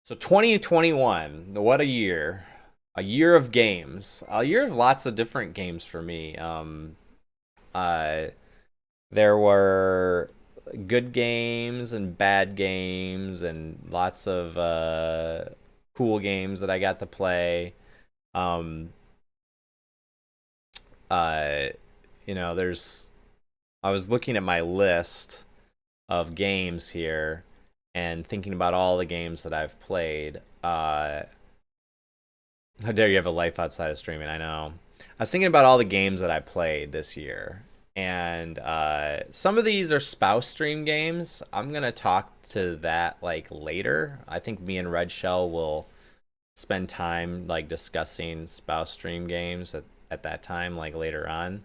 So 2021, what a year. A year of games. A year of lots of different games for me. Uh there were good games and bad games and lots of cool games that I got to play. Um uh there's I was looking at my list of games here and thinking about all the games that I've played. How dare you have a life outside of streaming? I know. I was thinking about all the games that I played this year, and some of these are spouse stream games. I'm gonna talk to that like later. I think me and Red Shell will spend time like discussing spouse stream games at that time, like later on.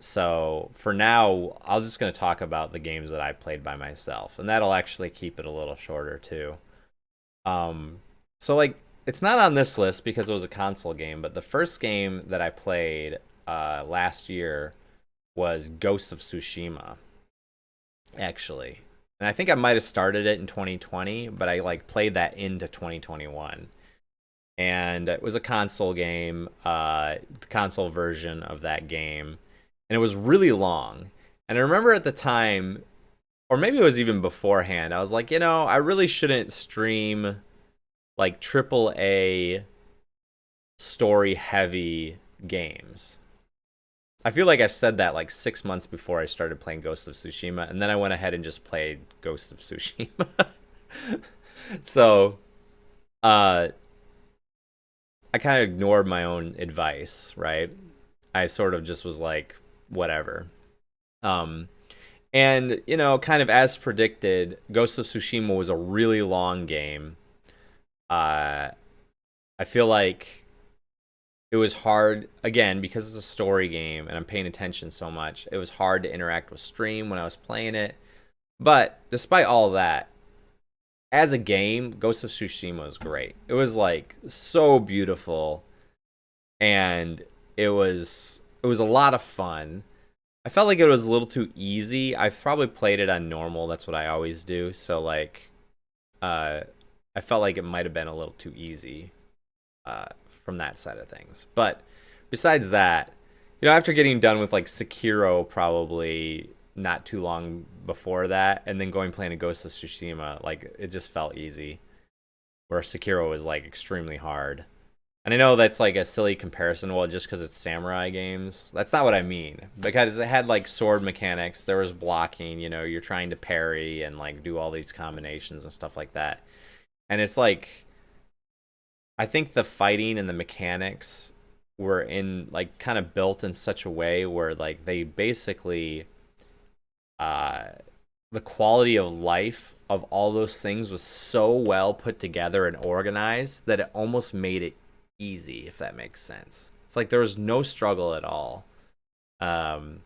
So for now, I'm just gonna talk about the games that I played by myself, and that'll actually keep it a little shorter too. Um, so like it's not on this list because it was a console game, but the first game that I played last year was Ghost of Tsushima, actually. And I think I might have started it in 2020, but I like played that into 2021. And it was a console game, the console version of that game, and it was really long. And I remember at the time, or maybe it was even beforehand, I was like, I really shouldn't stream like triple A story heavy games. I feel like I said that like 6 months before I started playing Ghost of Tsushima, and then I went ahead and just played Ghost of Tsushima. So, uh, I kind of ignored my own advice, right? I sort of just was like, whatever. Um, and kind of as predicted, Ghost of Tsushima was a really long game. Uh, I feel like it was hard again because it's a story game and I'm paying attention so much. It was hard to interact with stream when I was playing it. But despite all that, as a game, Ghost of Tsushima was great. It was like so beautiful and it was a lot of fun. I felt like it was a little too easy. I probably played it on normal. That's what I always do. So like uh I felt like it might have been a little too easy from that side of things. But besides that, after getting done with like Sekiro, probably not too long before that, and then going playing a Ghost of Tsushima, like it just felt easy. Where Sekiro was like extremely hard. And I know that's like a silly comparison, well, just because it's samurai games. That's not what I mean. Because it had like sword mechanics, there was blocking, you're trying to parry and like do all these combinations and stuff like that. And it's like I think the fighting and the mechanics were in like kind of built in such a way where like they basically uh the quality of life of all those things was so well put together and organized that it almost made it easy, if that makes sense. It's like there was no struggle at all. Um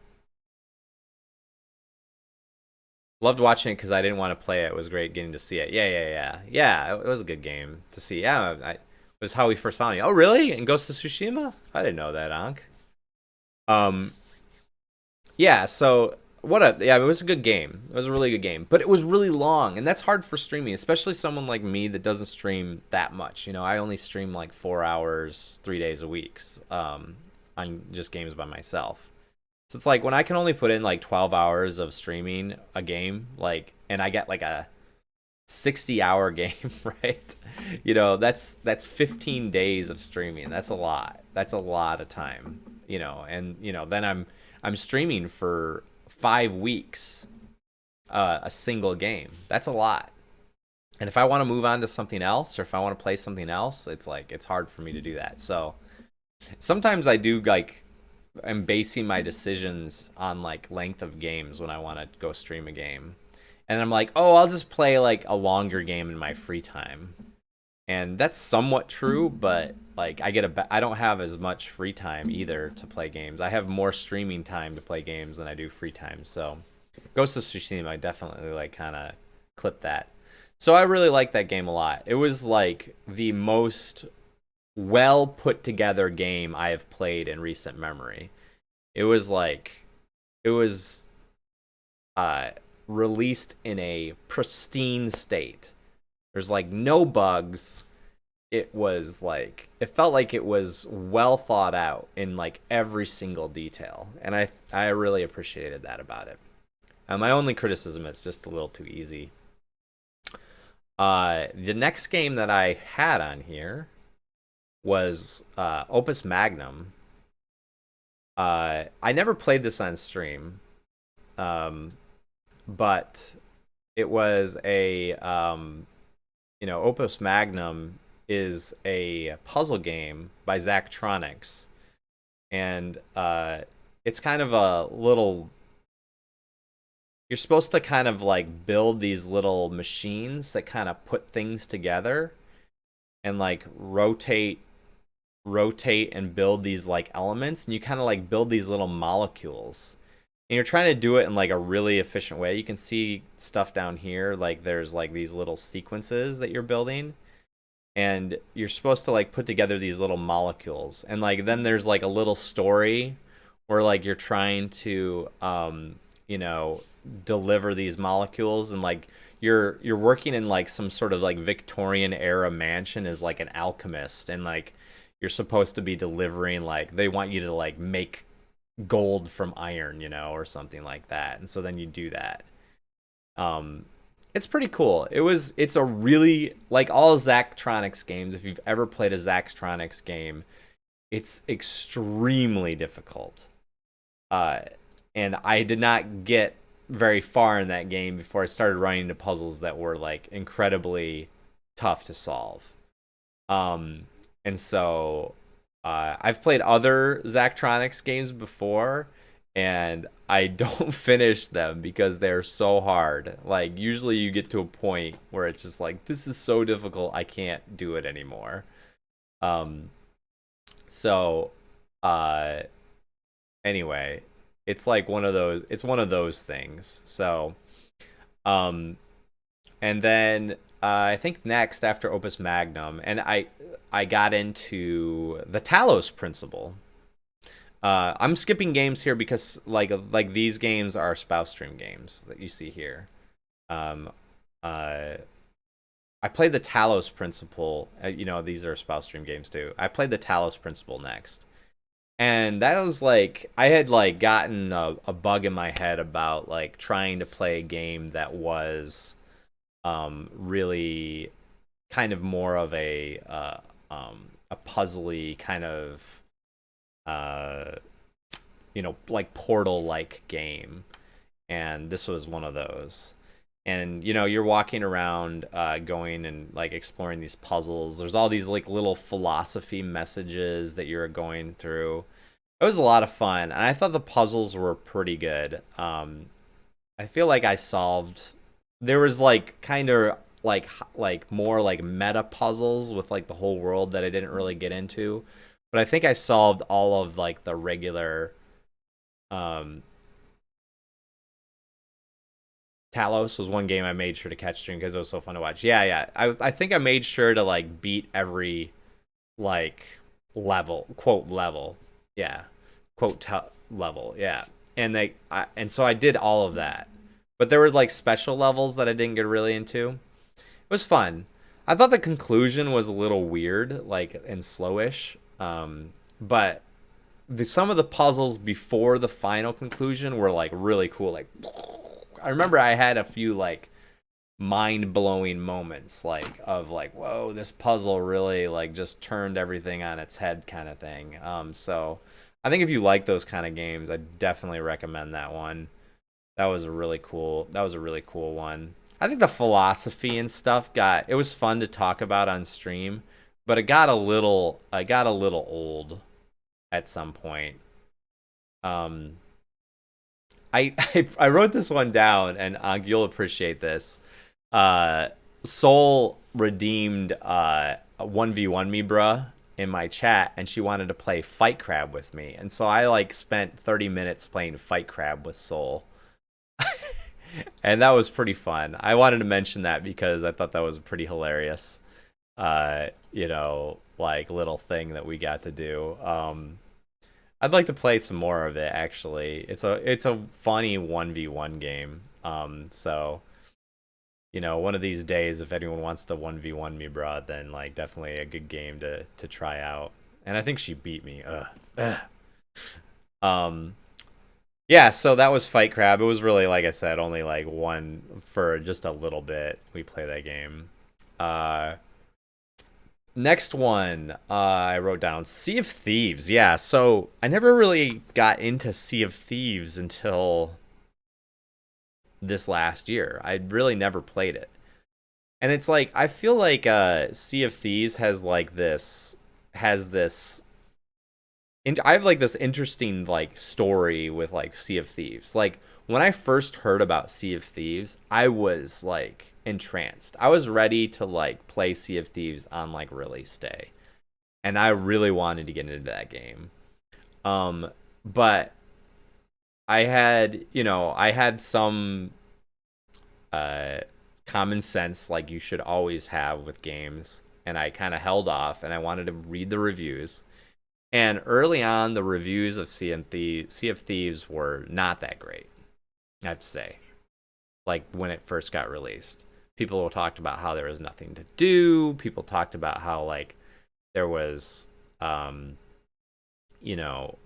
Loved watching it because I didn't want to play it. It was great getting to see it. Yeah. It was a good game to see. Yeah, it was how we first found you. Oh, really? In Ghost of Tsushima? I didn't know that, Ankh. Um, yeah. So yeah, it was a good game. It was a really good game, but it was really long, and that's hard for streaming, especially someone like me that doesn't stream that much. I only stream like 4 hours, 3 days a week, on just games by myself. So it's like when I can only put in like 12 hours of streaming a game, like, and I get like a 60-hour game, right? That's 15 days of streaming. That's a lot. That's a lot of time, and then I'm streaming for 5 weeks a single game. That's a lot. And if I want to move on to something else or if I want to play something else, it's like it's hard for me to do that. So sometimes I do like I'm basing my decisions on like length of games when I want to go stream a game. And I'm like, "Oh, I'll just play like a longer game in my free time." And that's somewhat true, but like I don't have as much free time either to play games. I have more streaming time to play games than I do free time. So, Ghost of Tsushima, I definitely like kind of clip that. So I really like that game a lot. It was like the most well put together game I have played in recent memory. It was like it was uh released in a pristine state. There's like no bugs. It was like it felt like it was well thought out in like every single detail, and I really appreciated that about it. My only criticism is just a little too easy. The next game that I had on here was Opus Magnum. I never played this on stream, um, but it was a Opus Magnum is a puzzle game by Zachtronics, and it's kind of a little. You're supposed to kind of like build these little machines that kind of put things together and like rotate and build these like elements, and you kind of like build these little molecules, and you're trying to do it in like a really efficient way. You can see stuff down here, like there's like these little sequences that you're building, and you're supposed to like put together these little molecules, and like then there's like a little story where like you're trying to you know deliver these molecules, and like you're working in like some sort of like Victorian era mansion as like an alchemist, and like you're supposed to be delivering, like they want you to like make gold from iron, or something like that. And so then you do that. um it's pretty cool. It's a really, like all Zachtronics games, if you've ever played a Zachtronics game, it's extremely difficult. uh and I did not get very far in that game before I started running into puzzles that were like incredibly tough to solve. Um, and so I've played other Zachtronics games before, and I don't finish them because they're so hard. Like usually you get to a point where it's just like, this is so difficult, I can't do it anymore. Um, so uh, anyway, it's like one of those. It's one of those things. So um, and then I think next after Opus Magnum, and I got into the Talos Principle. I'm skipping games here because like these games are spouse stream games that you see here. Um, uh, I played the Talos Principle. These are spouse stream games too. I played the Talos Principle next, and that was like I had like gotten a bug in my head about like trying to play a game that was really kind of more of a puzzly kind of uh, like Portal like game, and this was one of those. And you're walking around, going and like exploring these puzzles. There's all these like little philosophy messages that you're going through. It was a lot of fun, and I thought the puzzles were pretty good. I feel like I solved. There was like kind of like more like meta puzzles with like the whole world that I didn't really get into, but I think I solved all of like the regular. Um, Talos was one game I made sure to catch stream because it was so fun to watch. Yeah, yeah. I think I made sure to like beat every like level, quote level. Yeah. Level. Yeah. And so I did all of that. But there were like special levels that I didn't get really into. It was fun. I thought the conclusion was a little weird, like and slowish. But some of the puzzles before the final conclusion were like really cool. Like I remember I had a few like mind-blowing moments like of like, whoa, this puzzle really like just turned everything on its head kind of thing. So I think if you like those kind of games, I definitely recommend that one. That was a really cool one. I think the philosophy and stuff it was fun to talk about on stream, but I got a little old at some point. Um I wrote this one down, and you'll appreciate this. Uh, Soul redeemed 1v1 me, bruh, in my chat, and she wanted to play Fight Crab with me, and so I like spent 30 minutes playing Fight Crab with Soul, and that was pretty fun. I wanted to mention that because I thought that was pretty hilarious. Like little thing that we got to do. I'd like to play some more of it actually. It's a funny 1v1 game. So one of these days, if anyone wants to 1v1 me, bro, then like definitely a good game to try out. And I think she beat me. Ugh. Um, yeah, so that was Fight Crab. It was really, like I said, only like one for just a little bit. We play that game. Next one, I wrote down Sea of Thieves. Yeah, so I never really got into Sea of Thieves until this last year. I'd really never played it. And it's like I feel like Sea of Thieves has this I have like this interesting like story with like Sea of Thieves. Like when I first heard about Sea of Thieves, I was like entranced. I was ready to like play Sea of Thieves on like release day. And I really wanted to get into that game. But I had some uh common sense like you should always have with games, and I kind of held off and I wanted to read the reviews. And early on, the reviews of Sea of Thieves were not that great, I have to say. Like when it first got released, people talked about how there was nothing to do. People talked about how like there was, you know,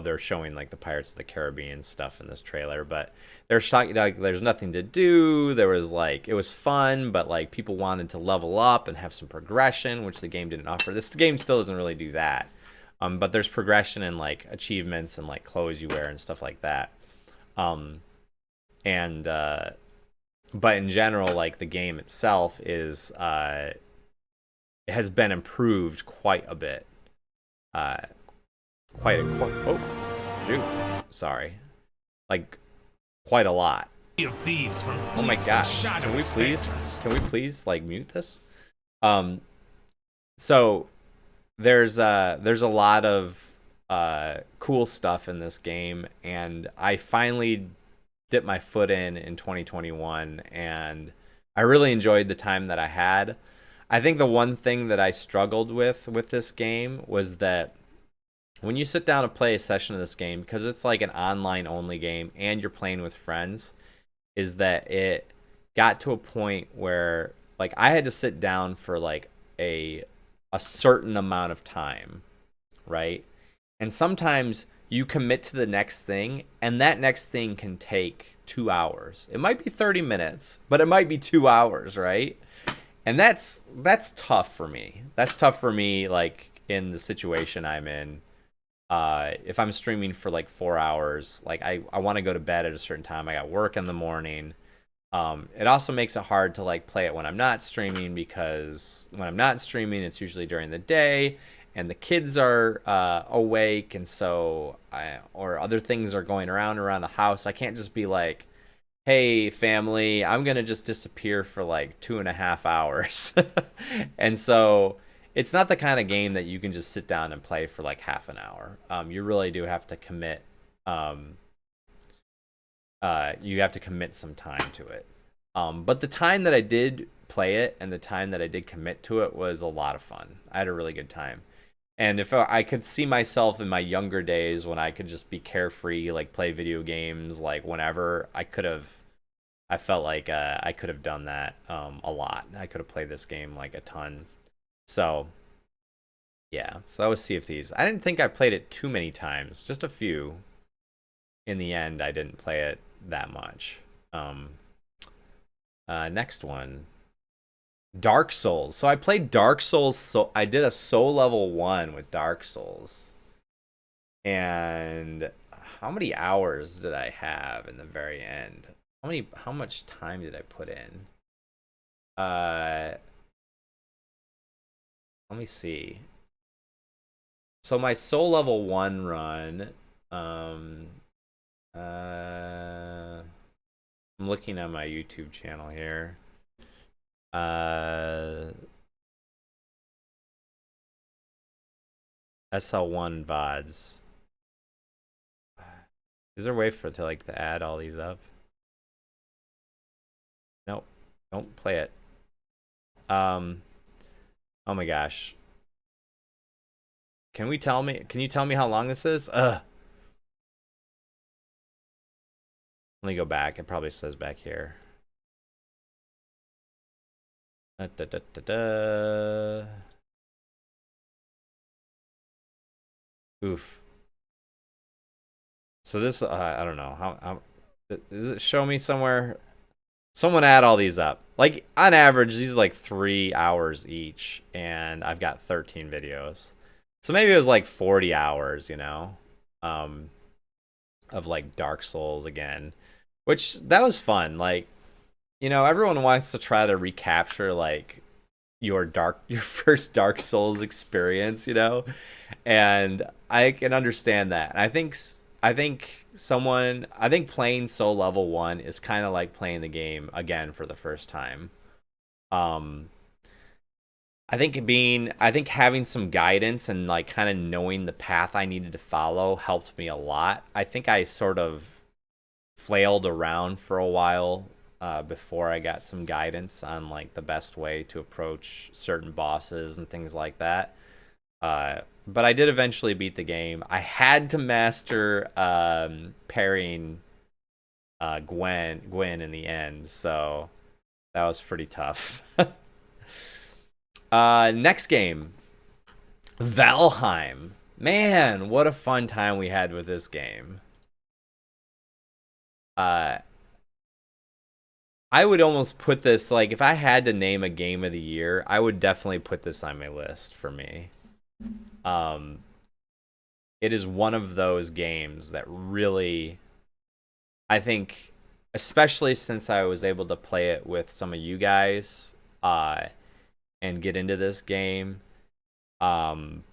they're showing like the Pirates of the Caribbean stuff in this trailer, but they're talking like there's nothing to do. There was like it was fun, but like people wanted to level up and have some progression, which the game didn't offer. This game still doesn't really do that. But there's progression and like achievements and like clothes you wear and stuff like that. Um, and But in general, like the game itself is it has been improved quite a bit. Uh, oh shoot, sorry, like quite a lot. Of thieves from Oh my gosh, can we please like mute this? Um, so there's a lot of cool stuff in this game, and I finally dipped my foot in 2021, and I really enjoyed the time that I had. I think the one thing that I struggled with this game was that when you sit down to play a session of this game, because it's like an online only game and you're playing with friends, is that it got to a point where like I had to sit down for like a certain amount of time, right? And sometimes you commit to the next thing, and that next thing can take 2 hours. It might be 30 minutes, but it might be 2 hours, right? And that's tough for me. That's tough for me, like in the situation I'm in. If I'm streaming for like 4 hours, like I want to go to bed at a certain time. I got work in the morning. It also makes it hard to like play it when I'm not streaming, because when I'm not streaming, it's usually during the day and the kids are awake, and so or other things are going around the house. I can't just be like, hey family, I'm gonna just disappear for like 2.5 hours. And so it's not the kind of game that you can just sit down and play for like half an hour. You really do have to commit. You have to commit some time to it. But the time that I did play it and the time that I did commit to it was a lot of fun. I had a really good time. And if I could see myself in my younger days when I could just be carefree, like play video games, like whenever, I felt like I could have done that a lot. I could have played this game like a ton. So, yeah. So that was Sea of Thieves. I didn't think I played it too many times, just a few. In the end, I didn't play it that much. Next one, Dark Souls. So I played Dark Souls. So I did a soul level 1 with Dark Souls. And how many hours did I have in the very end? How much time did I put in? Let me see. So my soul level 1 run, I'm looking at my YouTube channel here. SL1 VODs. Is there a way to add all these up? Nope. Don't play it. Oh my gosh. Can you tell me how long this is? Let me go back. It probably says back here. Da, da, da, da. Oof. So this, I don't know how does it show me somewhere? Someone add all these up. Like on average, these are like 3 hours each, and I've got 13 videos. So maybe it was like 40 hours, um, of like Dark Souls again, which that was fun. Like, everyone wants to try to recapture like your first Dark Souls experience, and I can understand that. I think playing Soul Level 1 is kind of like playing the game again for the first time. Um, I think having some guidance and like kind of knowing the path I needed to follow helped me a lot. I think I sort of flailed around for a while before I got some guidance on like the best way to approach certain bosses and things like that. But I did eventually beat the game. I had to master parrying Gwen in the end, so that was pretty tough. Next game, Valheim. Man, what a fun time we had with this game. Uh, I would almost put this like if I had to name a game of the year, I would definitely put this on my list for me. Um, it is one of those games that really, I think, especially since I was able to play it with some of you guys, and get into this game. Um,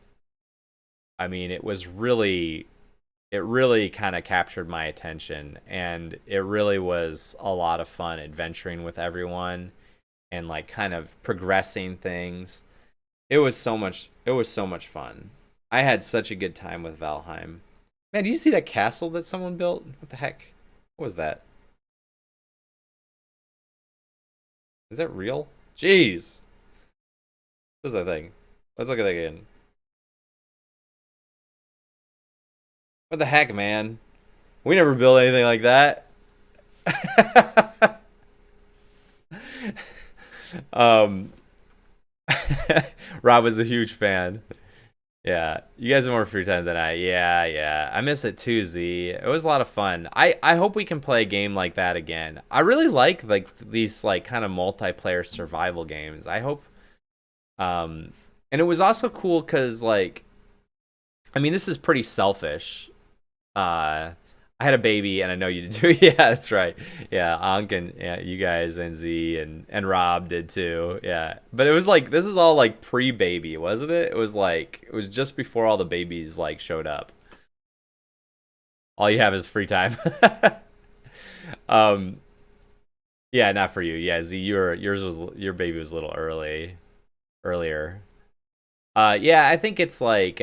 I mean, it really kind of captured my attention, and it really was a lot of fun adventuring with everyone and like kind of progressing things. It was so much fun. I had such a good time with Valheim. Man, do you see that castle that someone built? What the heck? What was that? Is that real? Jeez. What is that thing? Let's look at that again. What the heck, man? We never built anything like that. um Rob was a huge fan. Yeah, you guys have more free time than I. Yeah, yeah, I miss it too, Z. It was a lot of fun. I hope we can play a game like that again. I really like these like kind of multiplayer survival games. I hope. And it was also cool because like, I mean, this is pretty selfish. Uh, I had a baby, and I know you did too. Yeah, that's right. Yeah, Ankh and yeah, you guys and Z and Rob did too. Yeah, but it was like this is all like pre-baby, wasn't it? It was just before all the babies like showed up. All you have is free time. um, yeah, not for you. Yeah, Z, your baby was a little earlier. Yeah, I think it's like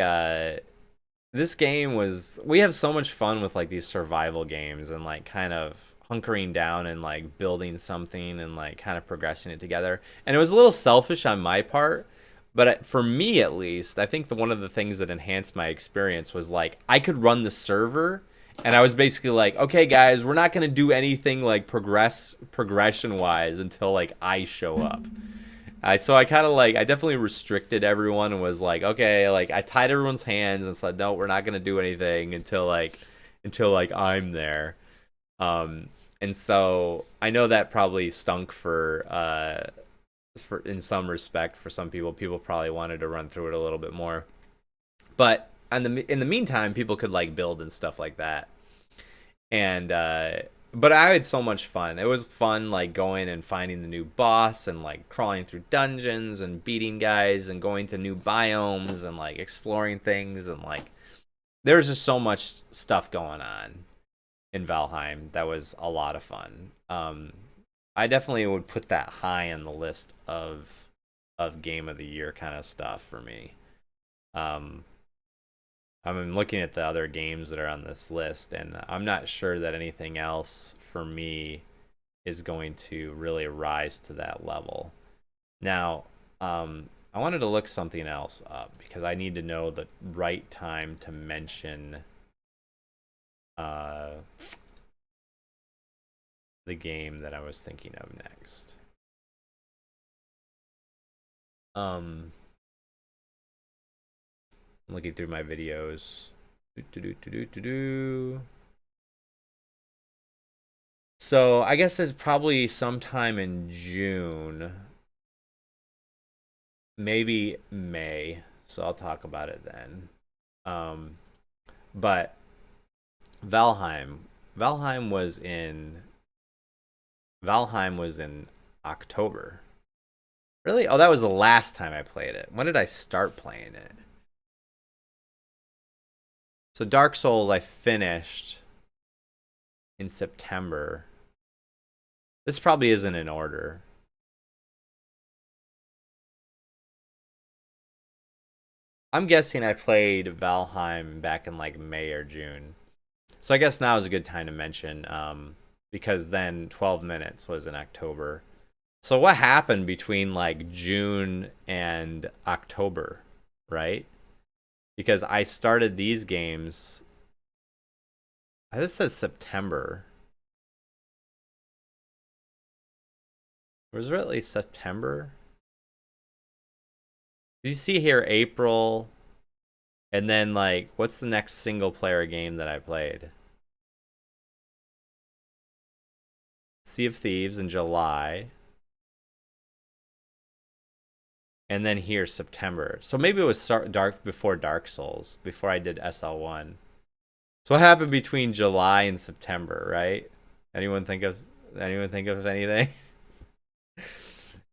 this game was we have so much fun with like these survival games and like kind of hunkering down and like building something and like kind of progressing it together. And it was a little selfish on my part, but for me at least, I think one of the things that enhanced my experience was like I could run the server, and I was basically like, okay guys, we're not going to do anything like progression wise until like I show up. I kind of like I definitely restricted everyone and was like, okay, like I tied everyone's hands and said, no, we're not gonna do anything until like I'm there. Um, and so I know that probably stunk for in some respect for some people. People probably wanted to run through it a little bit more, but in the meantime, people could like build and stuff like that. And but I had so much fun. It was fun like going and finding the new boss and like crawling through dungeons and beating guys and going to new biomes and like exploring things, and like there's just so much stuff going on in Valheim that was a lot of fun. I definitely would put that high on the list of game of the year kind of stuff for me. Um, I'm looking at the other games that are on this list, and I'm not sure that anything else for me is going to really rise to that level. Now, I wanted to look something else up because I need to know the right time to mention uh, the game that I was thinking of next. Um, I'm looking through my videos. So I guess it's probably sometime in June, maybe May. So I'll talk about it then. Um, but Valheim, Valheim was in Valheim was in October. Really? Oh, that was the last time I played it. When did I start playing it? So Dark Souls I finished in September. This probably isn't in order. I'm guessing I played Valheim back in like May or June. So I guess now is a good time to mention, because then 12 minutes was in October. So what happened between like June and October, right? Because I started these games. This says September. Was it really September? Do you see here April? And then like, what's the next single player game that I played? Sea of Thieves in July. And then here September. So maybe it was dark before Dark Souls, before I did SL1. So what happened between July and September, right? Anyone think of anything?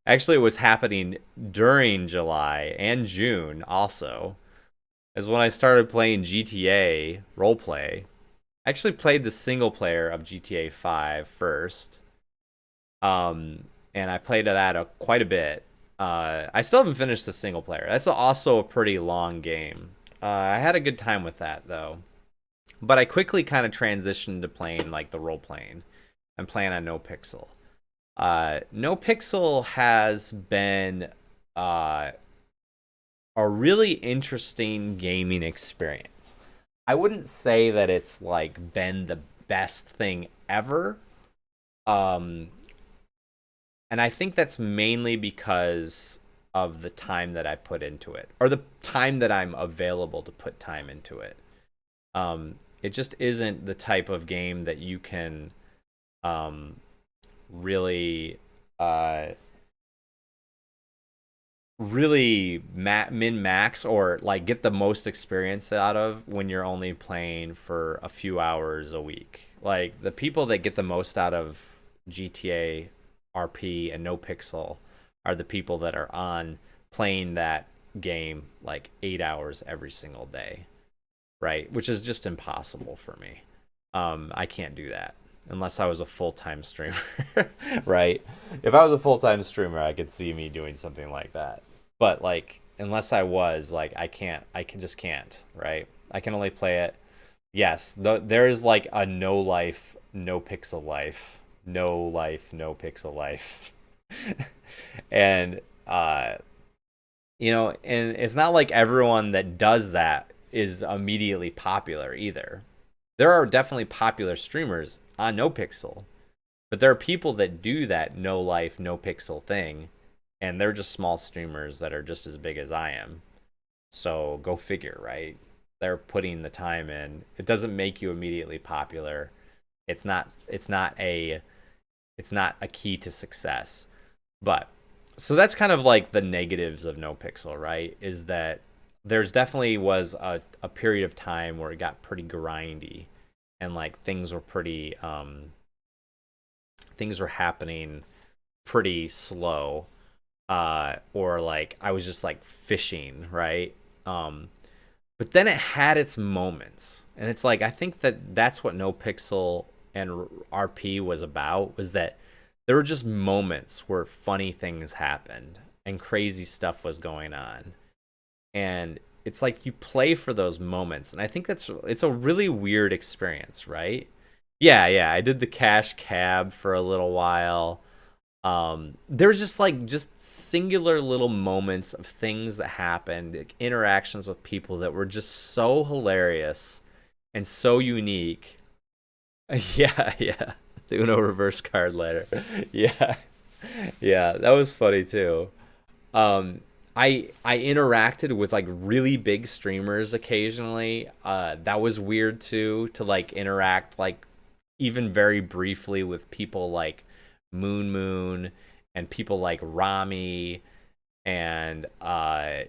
Actually, it was happening during July and June also. Is when I started playing GTA roleplay. I actually played the single player of GTA 5 first. And I played that quite a bit. I still haven't finished the single player. That's also a pretty long game. I had a good time with that though. But I quickly kind of transitioned to playing like the role playing. I'm playing on No Pixel. No Pixel has been a really interesting gaming experience. I wouldn't say that it's like been the best thing ever. Um, and I think that's mainly because of the time that I put into it, or the time that I'm available to put time into it. It just isn't the type of game that you can really uh, really min max or like get the most experience out of when you're only playing for a few hours a week. Like the people that get the most out of GTA, RP, and No Pixel are the people that are on playing that game like 8 hours every single day, right? Which is just impossible for me. I can't do that unless I was a full-time streamer, right? If I was a full-time streamer, I could see me doing something like that. But like, unless I was, like, I can't. I can just can't, right? I can only play it. Yes, there is like a no life, no pixel life, no life, no pixel life, and and it's not like everyone that does that is immediately popular either. There are definitely popular streamers on No Pixel, but there are people that do that no life, no pixel thing, and they're just small streamers that are just as big as I am. So go figure, right? They're putting the time in. It doesn't make you immediately popular. It's not a key to success. But so that's kind of like the negatives of No Pixel, right? Is that there's definitely was a period of time where it got pretty grindy and like things were happening pretty slow, or like I was just like fishing, right? But then it had its moments, and it's like I think that's what No Pixel and RP was about, was that there were just moments where funny things happened and crazy stuff was going on, and it's like you play for those moments, and I think it's a really weird experience, right? Yeah, I did the cash cab for a little while. There's just like just singular little moments of things that happened, like interactions with people that were just so hilarious and so unique. Yeah. The Uno reverse card letter. Yeah. Yeah, that was funny too. Um, I interacted with like really big streamers occasionally. That was weird too, to like interact like even very briefly with people like Moon and people like Rami, and I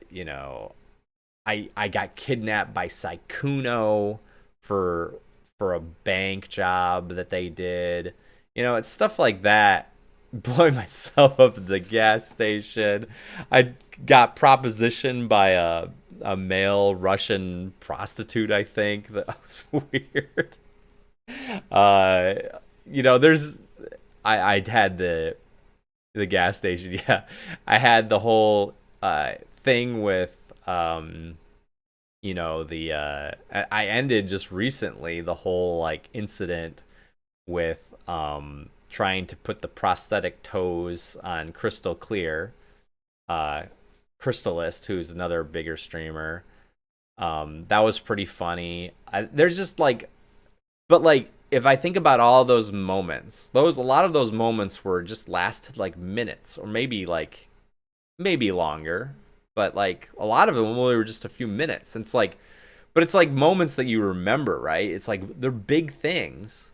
got kidnapped by Saikuno for a bank job that they did. It's stuff like that. Blowing myself up at the gas station. I got propositioned by a male Russian prostitute, I think. That was weird. Uh, there's I had the gas station. Yeah, I had the whole thing with the I ended just recently the whole like incident with trying to put the prosthetic toes on Crystal Clear, Crystalist, who's another bigger streamer. That was pretty funny. There's just like, but like if I think about all those moments, a lot of those moments were just lasted like minutes or maybe longer, but like a lot of them were just a few minutes. And it's like, but it's like moments that you remember, right? It's like they're big things,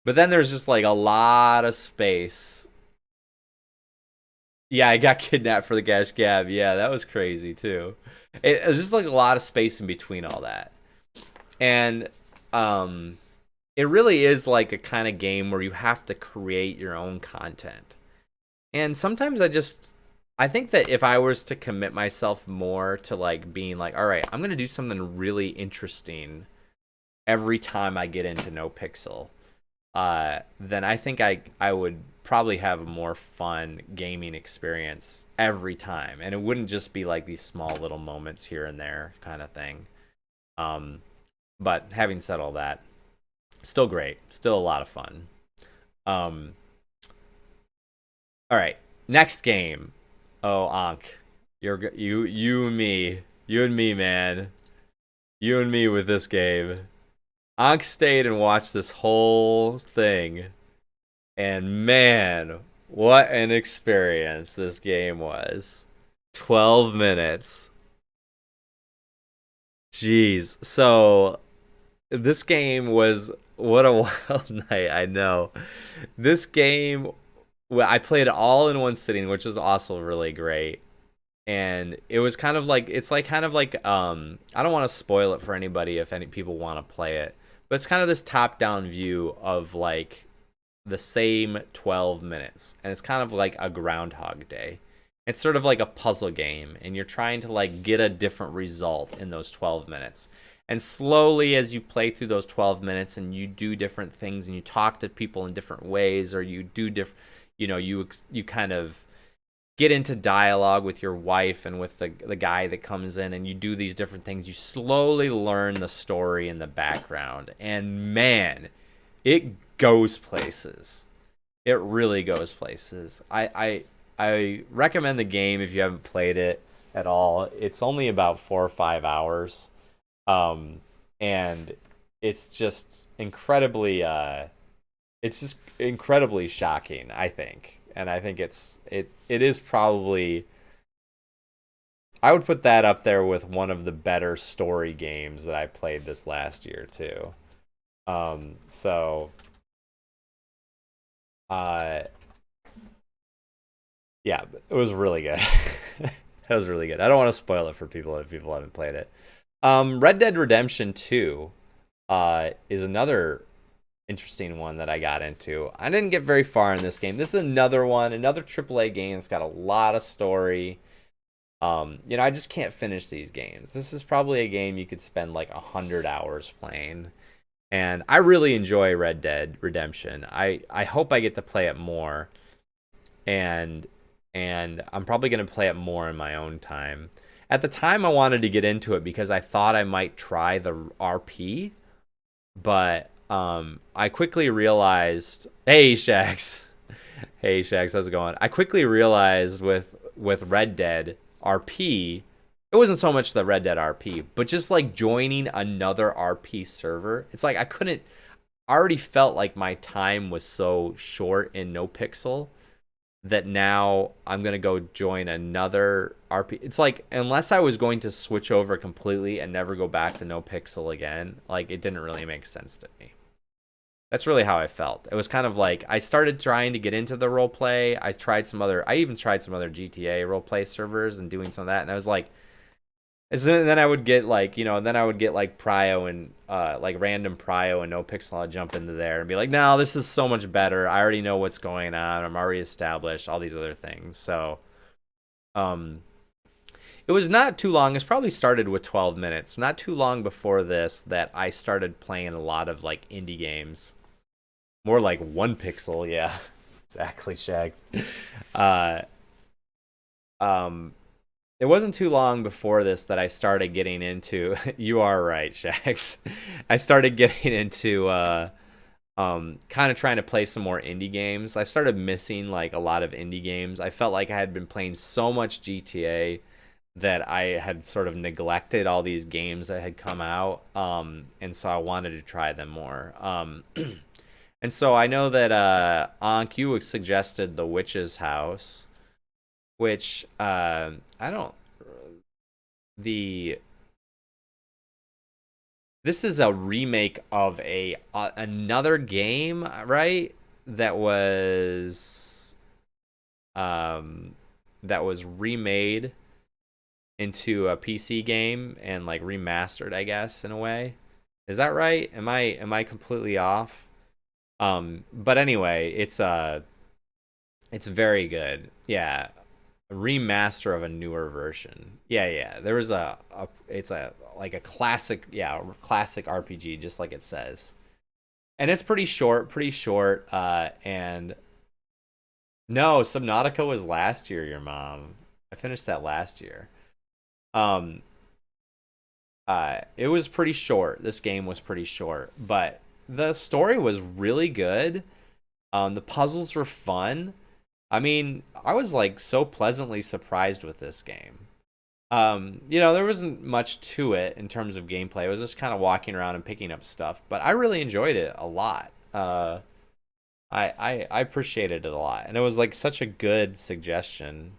but then there's just like a lot of space. Yeah, I got kidnapped for the cash cab. Yeah, that was crazy too. It was just like a lot of space in between all that. And it really is like a kind of game where you have to create your own content. And sometimes I think that if I was to commit myself more to like being like, all right, I'm going to do something really interesting every time I get into No Pixel, then I think I would probably have a more fun gaming experience every time. And it wouldn't just be like these small little moments here and there kind of thing. But having said all that, still great. Still a lot of fun. All right. Next game. Oh, Ankh. You and me. You and me, man. You and me with this game. Ankh stayed and watched this whole thing. And man, what an experience this game was. 12 minutes. Jeez. So this game was what a wild night, I know. This game, well, I played it all in one sitting, which is also really great. And it was kind of like I don't want to spoil it for anybody if any people want to play it. But it's kind of this top-down view of like the same 12 minutes. And it's kind of like a Groundhog Day. It's sort of like a puzzle game, and you're trying to like get a different result in those 12 minutes. And slowly as you play through those 12 minutes and you do different things and you talk to people in different ways, or you do you kind of get into dialogue with your wife and with the guy that comes in, and you do these different things, you slowly learn the story in the background. And man, it goes places. It really goes places. I recommend the game if you haven't played it at all. It's only about 4 or 5 hours. And it's just incredibly shocking, I think. And I think it is probably, I would put that up there with one of the better story games that I played this last year too. So yeah, it was really good. It was really good. I don't want to spoil it for people if people haven't played it. Red Dead Redemption 2 is another interesting one that I got into. I didn't get very far in this game. This is another AAA game that's got a lot of story. I just can't finish these games. This is probably a game you could spend like 100 hours playing. And I really enjoy Red Dead Redemption. I hope I get to play it more. And I'm probably going to play it more in my own time. At the time, I wanted to get into it because I thought I might try the RP, but I quickly realized, hey Shax, how's it going? I quickly realized with Red Dead RP, it wasn't so much the Red Dead RP, but just like joining another RP server. It's like I already felt like my time was so short in No Pixel that now I'm gonna go join another RP. It's like, unless I was going to switch over completely and never go back to no pixel again, like it didn't really make sense to me. That's really how I felt. It was kind of like I started trying to get into the role play. I even tried some other GTA role play servers and doing some of that, and I was like, and then I would get like, then I would get like prio and like random prio and no pixel. I'd jump into there and be like, no, this is so much better. I already know what's going on. I'm already established. All these other things. So, um, it was not too long. It's probably started with 12 minutes. Not too long before this that I started playing a lot of like indie games. More like one pixel. Yeah, exactly, Shags. Uh, um, it wasn't too long before this that I started getting into. You are right, Shax. I started getting into kind of trying to play some more indie games. I started missing like a lot of indie games. I felt like I had been playing so much GTA that I had sort of neglected all these games that had come out. And so I wanted to try them more. And so I know that Ankh, you suggested The Witch's House, which I don't the this is a remake of a another game, right? That was um that was remade into a PC game and like remastered, I guess, in a way. Is that right? Am I completely off? But anyway, it's very good. Yeah, a remaster of a newer version. Yeah, yeah. There was it's a like a classic, yeah, classic RPG, just like it says. And it's pretty short. And no, Subnautica was last year. Your mom. I finished that last year. Um, it was pretty short. This game was pretty short, but the story was really good. The puzzles were fun. I mean, I was like so pleasantly surprised with this game. There wasn't much to it in terms of gameplay. It was just kind of walking around and picking up stuff, but I really enjoyed it a lot. I appreciated it a lot, and it was like such a good suggestion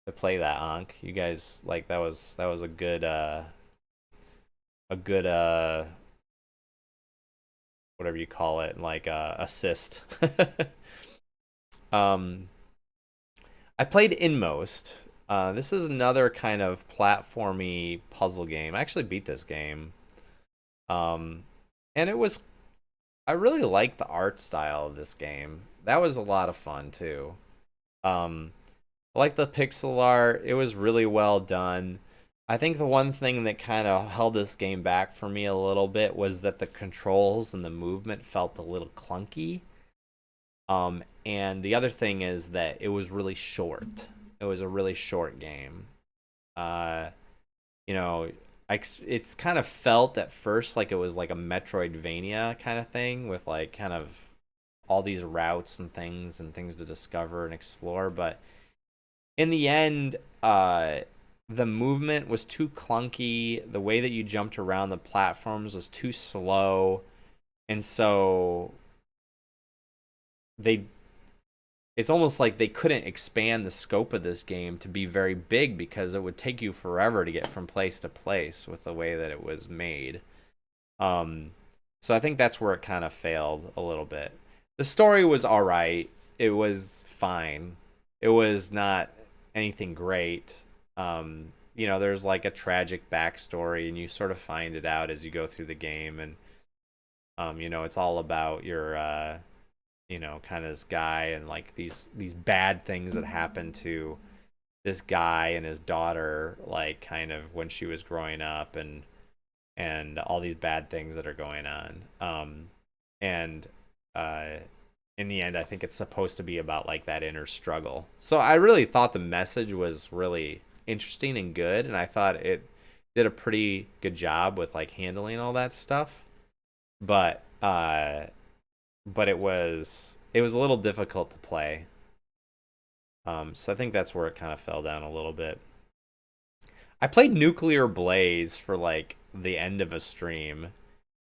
to play that, Ankh. You guys like that was a good whatever you call it, like assist. um, I played Inmost. This is another kind of platformy puzzle game. I actually beat this game. Um, and I really liked the art style of this game. That was a lot of fun too. Um, I like the pixel art. It was really well done. I think the one thing that kind of held this game back for me a little bit was that the controls and the movement felt a little clunky. And the other thing is that it was really short. It was a really short game. Uh, you know, it's kind of felt at first like it was like a Metroidvania kind of thing with like kind of all these routes and things to discover and explore. But in the end, the movement was too clunky. The way that you jumped around the platforms was too slow, and so they it's almost like they couldn't expand the scope of this game to be very big because it would take you forever to get from place to place with the way that it was made. Um, so I think that's where it kind of failed a little bit. The story was all right. It was fine. It was not anything great. There's like a tragic backstory, and you sort of find it out as you go through the game, and it's all about your kind of this guy and like these bad things that happened to this guy and his daughter, like kind of when she was growing up, and all these bad things that are going on. And in the end, I think it's supposed to be about like that inner struggle. So I really thought the message was really interesting and good, and I thought it did a pretty good job with like handling all that stuff. But it was a little difficult to play. So I think that's where it kind of fell down a little bit. I played Nuclear Blaze for like the end of a stream,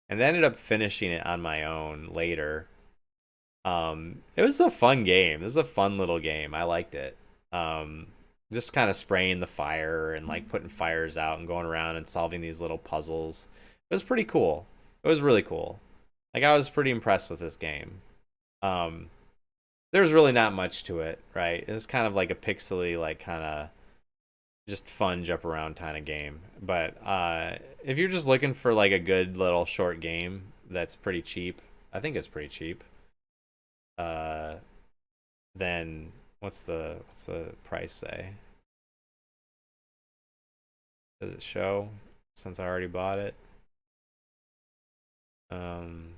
and then ended up finishing it on my own later. It was a fun game. It was a fun little game. I liked it. Um, just kind of spraying the fire and like putting fires out and going around and solving these little puzzles. It was pretty cool. It was really cool. Like I was pretty impressed with this game. Um, there's really not much to it, right? It's kind of like a pixely, like kind of just fun jump around kind of game. But if you're just looking for like a good little short game that's pretty cheap, I think it's pretty cheap. Uh, then what's the price say? Does it show? Since I already bought it. Um,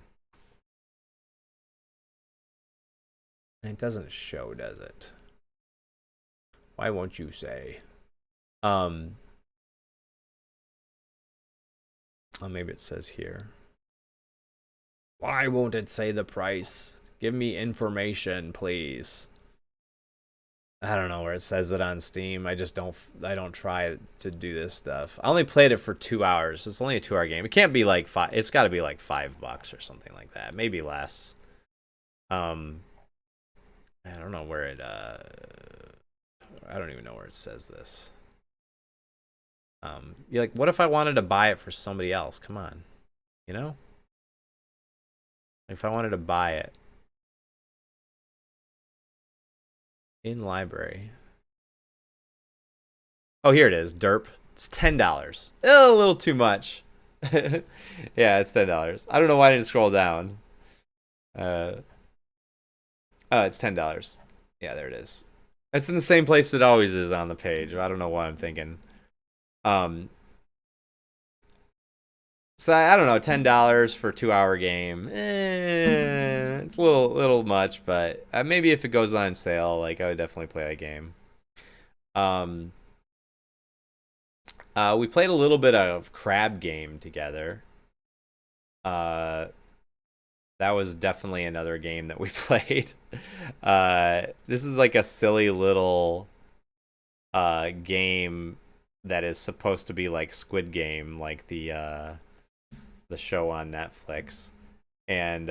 it doesn't show, does it? Why won't you say? Um, oh, maybe it says here. Why won't it say the price? Give me information, please. I don't know where it says it on Steam. I don't try to do this stuff. I only played it for 2 hours. It's only a 2 hour game. It can't be like five. It's got to be like $5 or something like that. Maybe less. Um, I don't know where it. I don't even know where it says this. You're like, what if I wanted to buy it for somebody else? Come on, you know. If I wanted to buy it in library. Oh, here it is. Derp. It's $10. A little too much. Yeah, it's $10. I don't know why I didn't scroll down. Uh, oh, it's $10. Yeah, there it is. It's in the same place it always is on the page. I don't know what I'm thinking. Um, so I don't know, $10 for a 2 hour game. It's a little much, but maybe if it goes on sale, like I would definitely play that game. Um, we played a little bit of Crab Game together. Uh, that was definitely another game that we played. This is like a silly little game that is supposed to be like Squid Game, like the show on Netflix, and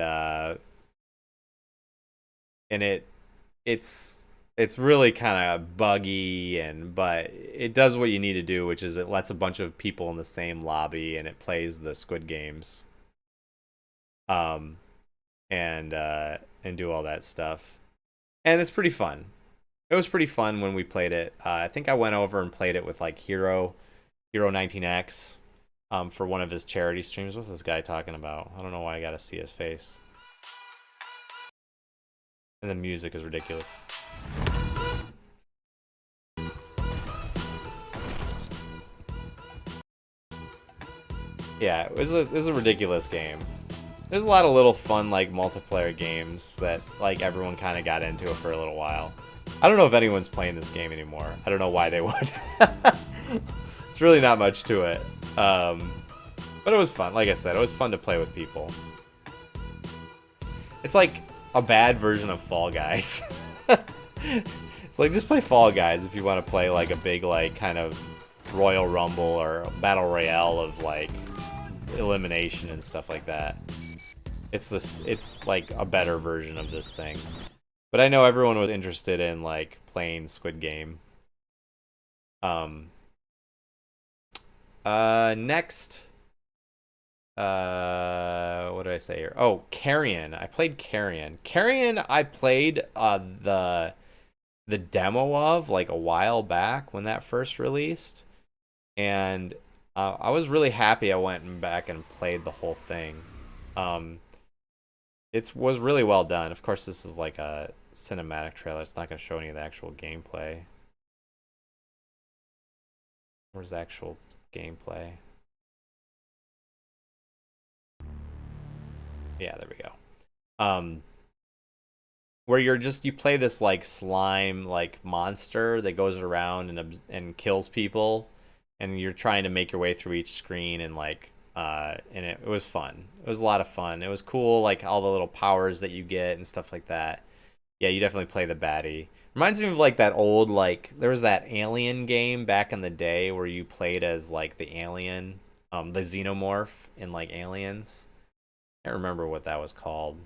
it's it's really kind of buggy, but it does what you need to do, which is it lets a bunch of people in the same lobby and it plays the Squid Games, um, and do all that stuff, and it's pretty fun. It was pretty fun when we played it. I think I went over and played it with like Hero 19X, for one of his charity streams. What's this guy talking about? I don't know why I gotta see his face. And the music is ridiculous. Yeah, it was a ridiculous game. There's a lot of little fun like multiplayer games that like everyone kind of got into it for a little while. I don't know if anyone's playing this game anymore. I don't know why they would. It's really not much to it. But it was fun. Like I said, it was fun to play with people. It's like a bad version of Fall Guys. It's like just play Fall Guys if you want to play like a big like kind of Royal Rumble or Battle Royale of like elimination and stuff like that. It's like a better version of this thing. But I know everyone was interested in like playing Squid Game. Next, what did I say here? Oh, Carrion. I played Carrion. Carrion, I played the demo of like a while back when that first released, and I was really happy. I went back and played the whole thing. It was really well done. Of course, this is like a cinematic trailer. It's not going to show any of the actual gameplay. Where's the actual gameplay? Yeah, there we go. Where you play this like slime like monster that goes around and kills people, and you're trying to make your way through each screen, and like and it was fun. It was a lot of fun. It was cool, like all the little powers that you get and stuff like that. Yeah, you definitely play the baddie. Reminds me of like that old like there was that Alien game back in the day where you played as like the alien, the xenomorph in like Aliens. I can't remember what that was called.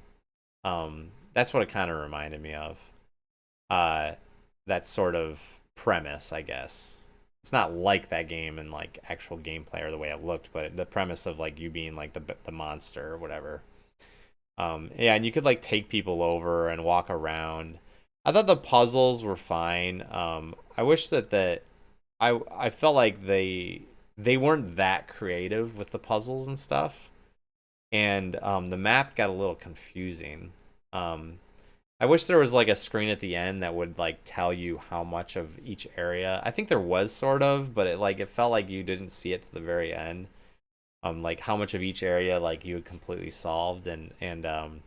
That's what it kind of reminded me of. Uh, that sort of premise, I guess. It's not like that game in like actual gameplay or the way it looked, but the premise of like you being like the monster or whatever. Yeah, and you could like take people over and walk around. I thought the puzzles were fine. I wish that I felt like they weren't that creative with the puzzles and stuff, and the map got a little confusing. Um, I wish there was like a screen at the end that would like tell you how much of each area. I think there was sort of, but it felt like you didn't see it to the very end. Like how much of each area like you had completely solved, and it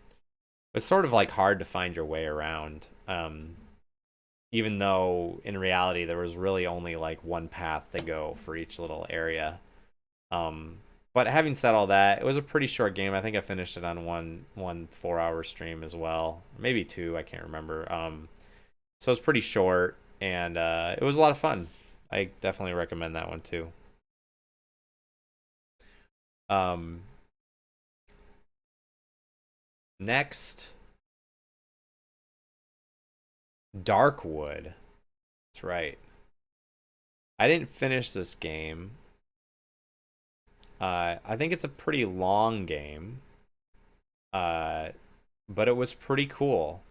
was sort of like hard to find your way around. Even though in reality there was really only like one path to go for each little area. Um, but having said all that, it was a pretty short game. I think I finished it on one 4 hour stream as well, maybe two. I can't remember. So it's pretty short, and it was a lot of fun. I definitely recommend that one too. Um, Next, Darkwood. That's right. I didn't finish this game. I think it's a pretty long game. Uh, but it was pretty cool.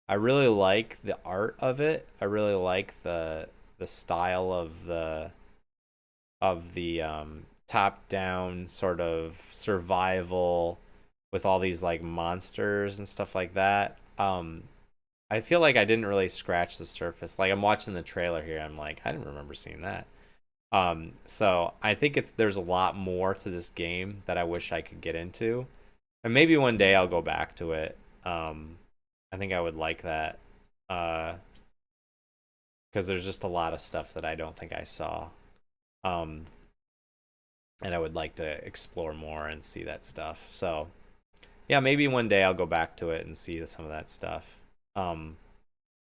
I really like the art of it. I really like the style of the top down sort of survival with all these like monsters and stuff like that. I feel like I didn't really scratch the surface. Like I'm watching the trailer here, I'm like, I didn't remember seeing that. So I think there's a lot more to this game that I wish I could get into, and maybe one day I'll go back to it. I think I would like that, because there's just a lot of stuff that I don't think I saw, um, and I would like to explore more and see that stuff. So yeah, maybe one day I'll go back to it and see some of that stuff. Um,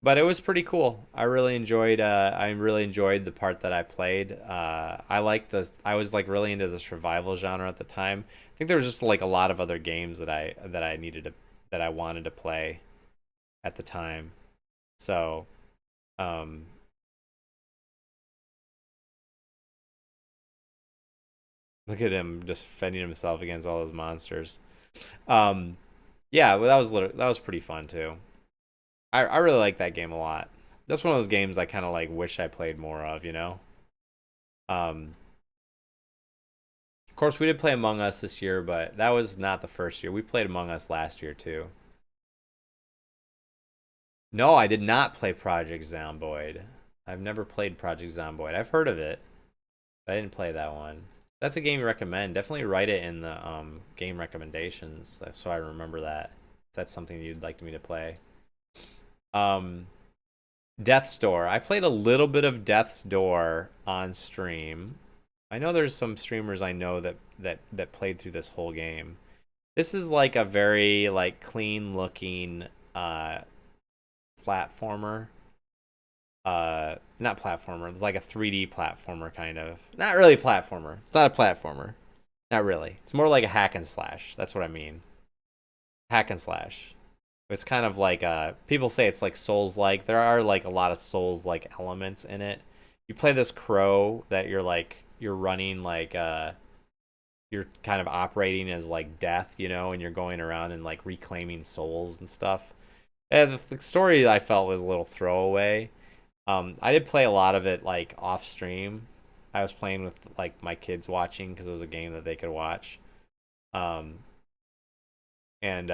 but it was pretty cool. I really enjoyed the part that I played. I was like really into the survival genre at the time. I think there was just like a lot of other games that I wanted to play at the time. So, um look at him just fending himself against all those monsters. Um yeah, well that was pretty fun too. I really like that game a lot. That's one of those games I kind of like wish I played more of, you know. Um of course we did play Among Us this year, but that was not the first year. We played Among Us last year too. No, I did not play Project Zomboid. I've never played Project Zomboid. I've heard of it, but I didn't play that one. That's a game you recommend. Definitely write it in the game recommendations so I remember that. If that's something you'd like me to play. Um, Death's Door. I played a little bit of Death's Door on stream. I know there's some streamers I know that played through this whole game. This is like a very like clean looking platformer. Not platformer. It's like a 3D platformer kind of. Not really a platformer. It's not a platformer. Not really. It's more like a hack and slash. That's what I mean. Hack and slash. It's kind of like people say it's like Souls like. There are like a lot of Souls like elements in it. You play this crow that you're running like you're kind of operating as like death, you know, and you're going around and like reclaiming souls and stuff. And the story I felt was a little throwaway. I did play a lot of it like off stream. I was playing with like my kids watching because it was a game that they could watch. Um, and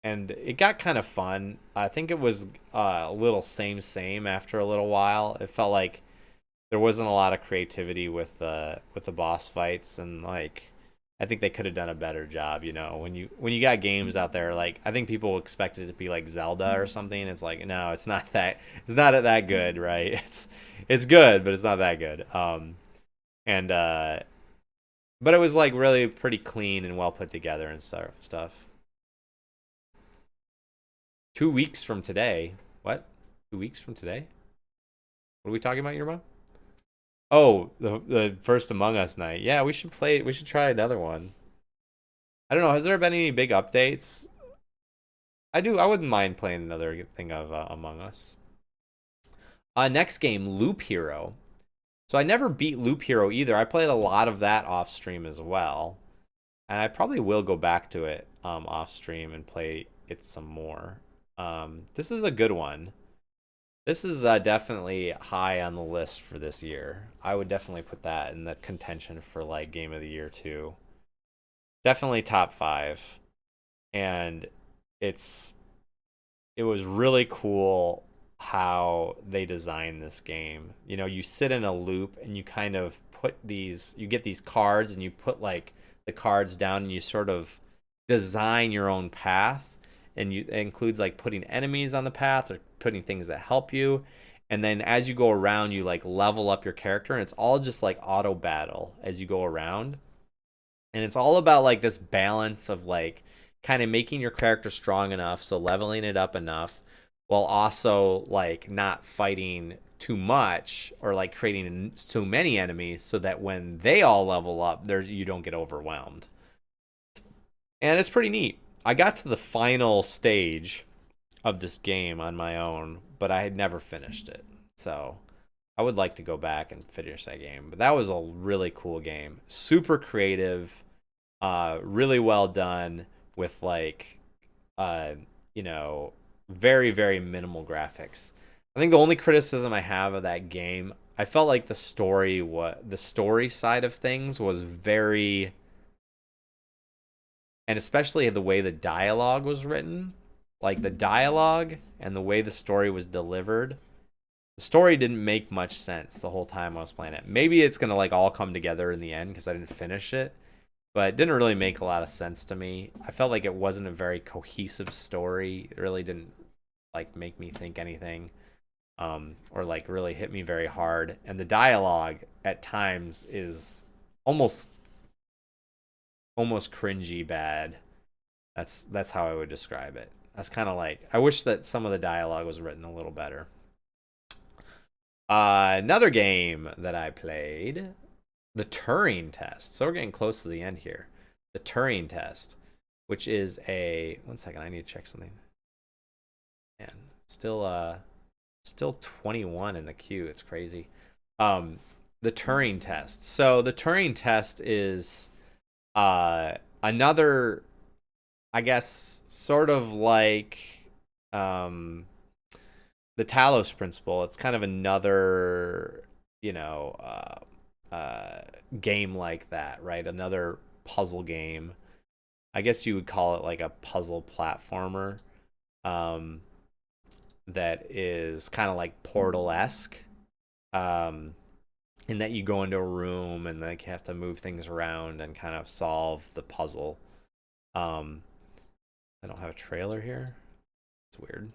and it got kind of fun. I think it was a little same after a little while. It felt like there wasn't a lot of creativity with the boss fights, and like I think they could have done a better job. You know, when you got games out there, like I think people expect it to be like Zelda or something. It's like no, it's not that good, right? It's good, but it's not that good. And but it was like really pretty clean and well put together and stuff. 2 weeks from today. What? 2 weeks from today? What are we talking about, your mom? Oh, the first Among Us night. Yeah, we should play. We should try another one. I don't know. Has there been any big updates? I wouldn't mind playing another thing of Among Us. Next game, Loop Hero. So I never beat Loop Hero either. I played a lot of that off stream as well, and I probably will go back to it off stream and play it some more. This is a good one. This is definitely high on the list for this year. I would definitely put that in the contention for like game of the year too. Definitely top five, and it's it was really cool how they designed this game. You know, you sit in a loop and you kind of you get these cards and you put like the cards down and you sort of design your own path. And it includes like putting enemies on the path or putting things that help you. And then as you go around, you like level up your character, and it's all just like auto battle as you go around. And it's all about like this balance of like kind of making your character strong enough, so leveling it up enough while also like not fighting too much or like creating too many enemies so that when they all level up there you don't get overwhelmed. And it's pretty neat. I got to the final stage of this game on my own, but I had never finished it. So I would like to go back and finish that game. But that was a really cool game. Super creative, really well done with like uh, you know, very, very minimal graphics. I think the only criticism I have of that game, I felt like the story side of things was very, and especially the way the dialogue was written, like the dialogue and the way the story was delivered. The story didn't make much sense the whole time I was playing it. Maybe it's gonna like all come together in the end because I didn't finish it, but it didn't really make a lot of sense to me. I felt like it wasn't a very cohesive story. It really didn't like make me think anything, or like really hit me very hard. And the dialogue at times is almost almost cringy bad. That's how I would describe it. That's kind of like I wish that some of the dialogue was written a little better. Another game that I played, the Turing Test. So we're getting close to the end here. The Turing Test, which is a 1 second. I need to check something. Man, still 21 in the queue. It's crazy. The Turing Test. So the Turing Test is another, I guess, sort of like um the Talos Principle. It's kind of another, you know, game like that, right? Another puzzle game. I guess you would call it like a puzzle platformer. Um, that is kind of like Portal-esque. Um, in that you go into a room and like you have to move things around and kind of solve the puzzle. Um, I don't have a trailer here. It's weird.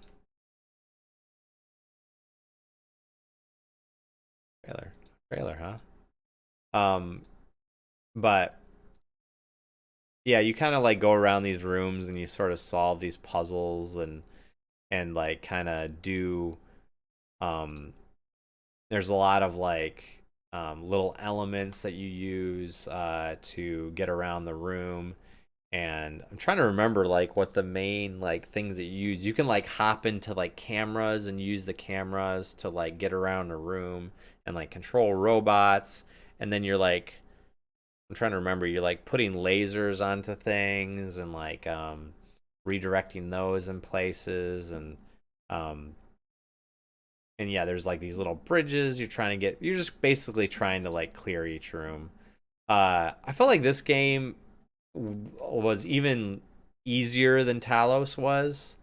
Trailer, huh? But yeah, you kind of like go around these rooms and you sort of solve these puzzles and like kind of do um there's a lot of like little elements that you use to get around the room. And I'm trying to remember like what the main like things that you use. You can like hop into like cameras and use the cameras to like get around a room and like control robots. And then you're like, I'm trying to remember, you're like putting lasers onto things and like redirecting those in places. Um and yeah, there's like these little bridges you're just basically trying to like clear each room. I felt like this game was even easier than Talos was.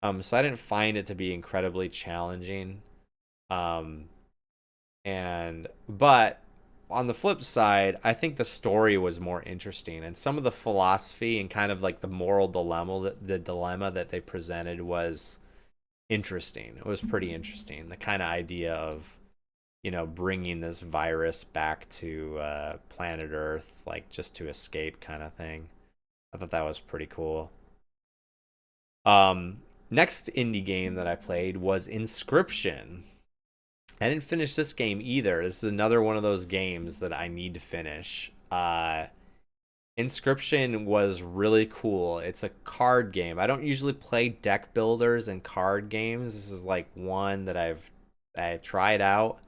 So I didn't find it to be incredibly challenging. Um, but on the flip side, I think the story was more interesting, and some of the philosophy and kind of like the dilemma that they presented was interesting. It was pretty interesting. The kind of idea of, you know, bringing this virus back to planet Earth, like just to escape, kind of thing. I thought that was pretty cool. Next indie game that I played was Inscription. I didn't finish this game either. This is another one of those games that I need to finish. Inscription was really cool. It's a card game. I don't usually play deck builders and card games. This is like one that I tried out.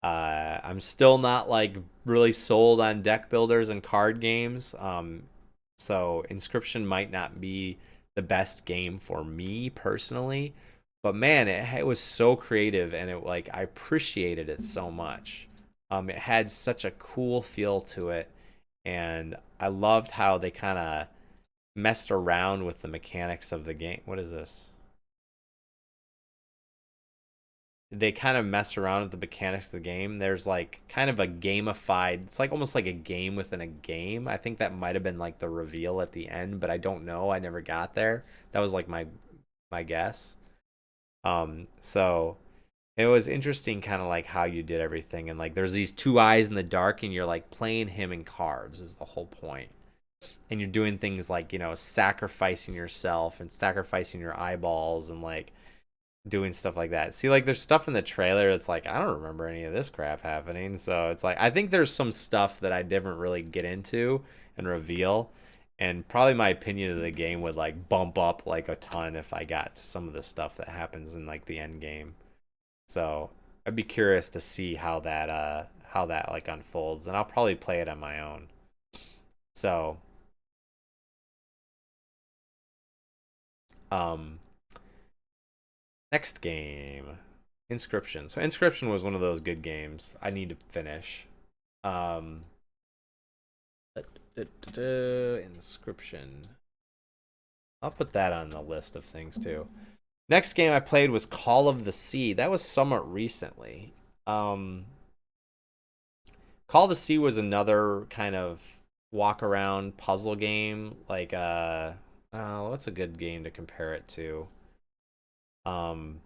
I'm still not like really sold on deck builders and card games. So Inscription might not be the best game for me personally, but man, it was so creative and it like I appreciated it so much. It had such a cool feel to it, and I loved how they kind of messed around with the mechanics of the game. What is this? They kind of mess around with the mechanics of the game. There's like kind of a gamified, it's like almost like a game within a game. I think that might have been like the reveal at the end, but I don't know. I never got there. That was like my guess. So it was interesting kind of like how you did everything, and like there's these two eyes in the dark and you're like playing him in cards is the whole point. And you're doing things like, sacrificing yourself and sacrificing your eyeballs and like doing stuff like that. See, like there's stuff in the trailer that's like I don't remember any of this crap happening. So it's like I think there's some stuff that I didn't really get into and reveal. And probably my opinion of the game would like bump up like a ton if I got to some of the stuff that happens in like the end game. So I'd be curious to see how that like unfolds, and I'll probably play it on my own. So um next game, Inscription. So Inscription was one of those good games I need to finish. Um, Inscription. I'll put that on the list of things too. Next game I played was Call of the Sea. That was somewhat recently. Um, Call of the Sea was another kind of walk around puzzle game. Like, what's a good game to compare it to? Um,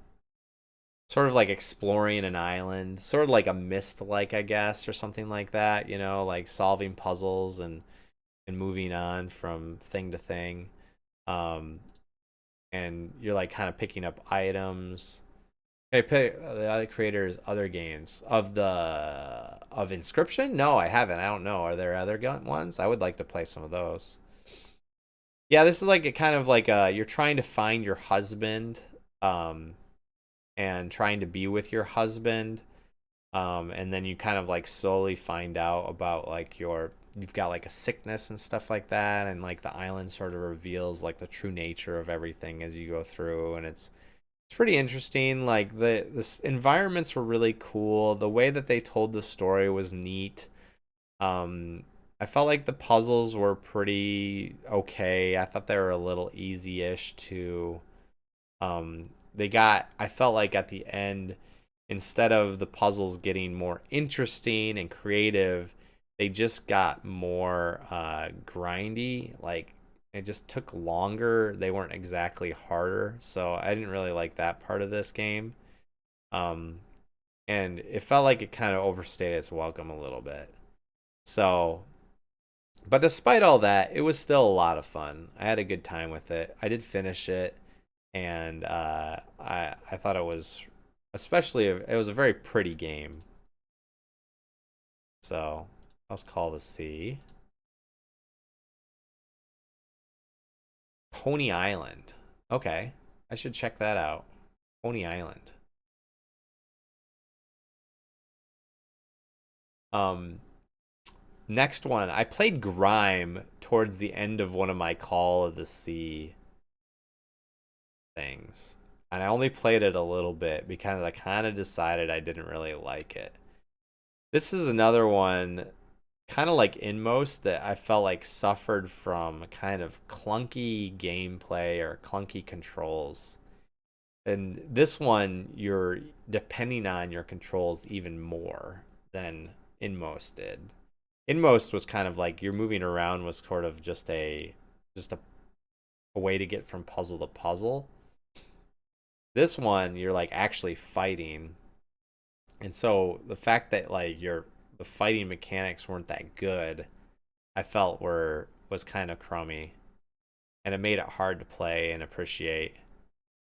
Sort of like exploring an island, sort of like a mist like I guess, or something like that, like solving puzzles and moving on from thing to thing. Um and you're like kind of picking up items. I pick the other creators other games of Inscription. No, I haven't. I don't know. Are there other ones? I would like to play some of those. Yeah, this is like a kind of like you're trying to find your husband, um and trying to be with your husband, and then you kind of like slowly find out about like you've got like a sickness and stuff like that, and like the island sort of reveals like the true nature of everything as you go through, and it's pretty interesting. Like the environments were really cool. The way that they told the story was neat. um I felt like the puzzles were pretty okay. I thought they were a little easy-ish to um I felt like at the end, instead of the puzzles getting more interesting and creative, they just got more grindy. Like it just took longer. They weren't exactly harder. So I didn't really like that part of this game. Um and it felt like it kind of overstayed its welcome a little bit. So, but despite all that, it was still a lot of fun. I had a good time with it. I did finish it, and I thought it was, especially it was a very pretty game. So let's call the sea Coney Island. Okay, I should check that out. Coney Island. Um, Next one, I played Grime towards the end of one of my Call of the Sea things, and I only played it a little bit because I kind of decided I didn't really like it. This is another one, kind of like Inmost, that I felt like suffered from kind of clunky gameplay or clunky controls. And this one, you're depending on your controls even more than Inmost did. Inmost was kind of like you're moving around was sort of just a way to get from puzzle to puzzle. This one, you're like actually fighting, and so the fact that like the fighting mechanics weren't that good, I felt was kind of crummy, and it made it hard to play and appreciate.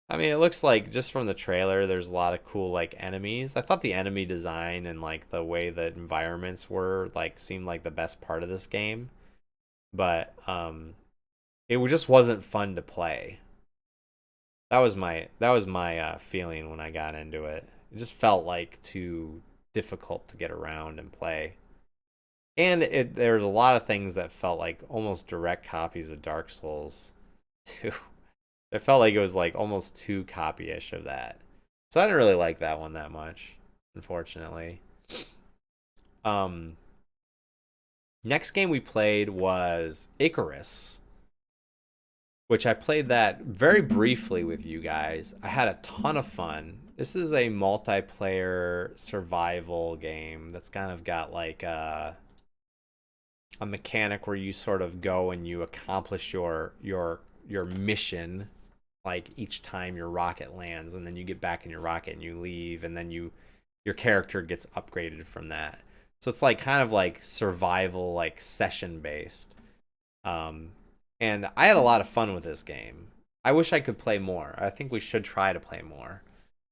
I mean, it looks like just from the trailer, there's a lot of cool like enemies. I thought the enemy design and like the way the environments were like seemed like the best part of this game. but it just wasn't fun to play. That was my feeling when I got into it. It just felt like too difficult to get around and play. And there's a lot of things that felt like almost direct copies of Dark Souls too. It felt like it was like almost too copyish of that. So I didn't really like that one that much, unfortunately. Um Next game we played was Icarus, which I played that very briefly with you guys. I had a ton of fun. This is a multiplayer survival game that's kind of got like a mechanic where you sort of go and you accomplish your mission like each time your rocket lands, and then you get back in your rocket and you leave, and then your character gets upgraded from that. So it's like kind of like survival, like session based. And I had a lot of fun with this game. I wish I could play more. I think we should try to play more